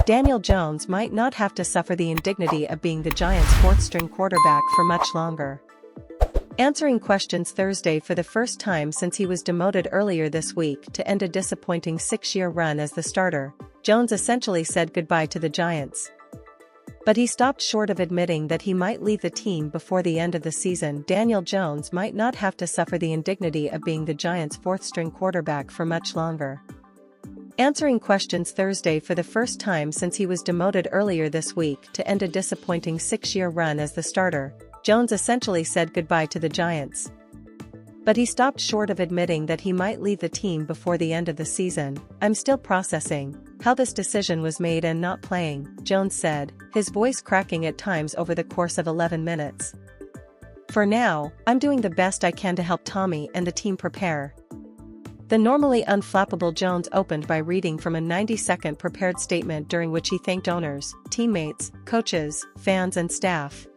Daniel Jones might not have to suffer the indignity of being the Giants' fourth-string quarterback for much longer. Answering questions Thursday for the first time since he was demoted earlier this week to end a disappointing 6-year run as the starter, Jones essentially said goodbye to the Giants. But he stopped short of admitting that he might leave the team before the end of the season. Daniel Jones might not have to suffer the indignity of being the Giants' fourth-string quarterback for much longer. Answering questions Thursday for the first time since he was demoted earlier this week to end a disappointing 6-year run as the starter, Jones essentially said goodbye to the Giants. But he stopped short of admitting that he might leave the team before the end of the season. "I'm still processing how this decision was made and not playing," Jones said, his voice cracking at times over the course of 11 minutes. "For now, I'm doing the best I can to help Tommy and the team prepare." The normally unflappable Jones opened by reading from a 90-second prepared statement during which he thanked owners, teammates, coaches, fans and staff.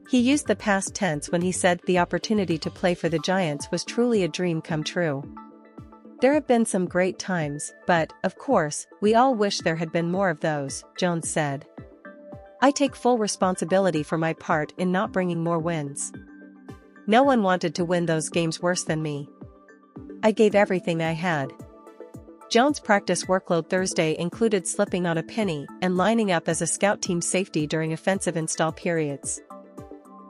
He used the past tense when he said the opportunity to play for the Giants was truly a dream come true. "There have been some great times, but, of course, we all wish there had been more of those," Jones said. "I take full responsibility for my part in not bringing more wins. No one wanted to win those games worse than me. I gave everything I had." Jones' practice workload Thursday included slipping on a penny and lining up as a scout team safety during offensive install periods.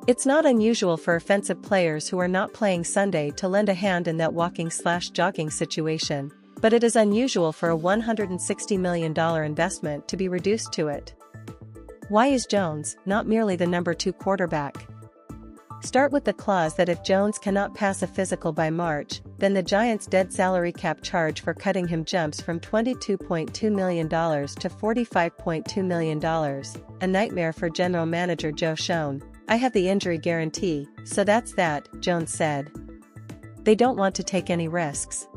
It's not unusual for offensive players who are not playing Sunday to lend a hand in that walking/jogging situation, but it is unusual for a $160 million investment to be reduced to it. Why is Jones not merely the number 2 quarterback? Start with the clause that if Jones cannot pass a physical by March, then the Giants' dead salary cap charge for cutting him jumps from $22.2 million to $45.2 million, a nightmare for general manager Joe Schoen. "I have the injury guarantee, so that's that," Jones said. "They don't want to take any risks.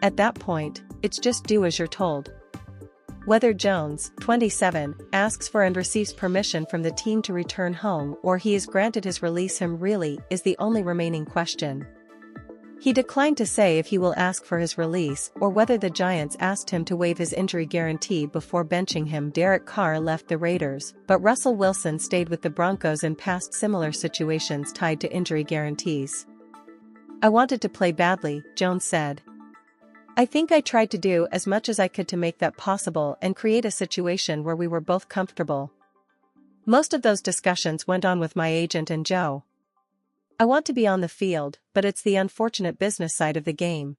At that point, it's just do as you're told." Whether Jones, 27, asks for and receives permission from the team to return home or he is granted his release really is the only remaining question. He declined to say if he will ask for his release or whether the Giants asked him to waive his injury guarantee before benching him. Derek Carr left the Raiders, but Russell Wilson stayed with the Broncos in past similar situations tied to injury guarantees. "I wanted to play badly," Jones said. "I think I tried to do as much as I could to make that possible and create a situation where we were both comfortable. Most of those discussions went on with my agent and Joe. I want to be on the field, but it's the unfortunate business side of the game."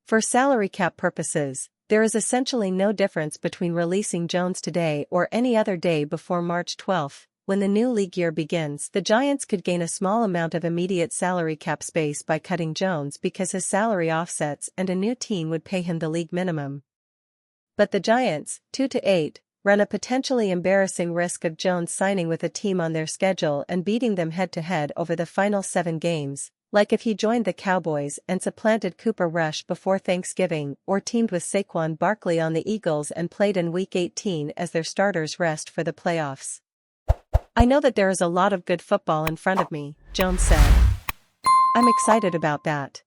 For salary cap purposes, there is essentially no difference between releasing Jones today or any other day before March 12. When the new league year begins, the Giants could gain a small amount of immediate salary cap space by cutting Jones because his salary offsets and a new team would pay him the league minimum. But the Giants, 2-8, run a potentially embarrassing risk of Jones signing with a team on their schedule and beating them head-to-head over the final 7 games, like if he joined the Cowboys and supplanted Cooper Rush before Thanksgiving or teamed with Saquon Barkley on the Eagles and played in Week 18 as their starters rest for the playoffs. "I know that there is a lot of good football in front of me," Jones said. "I'm excited about that.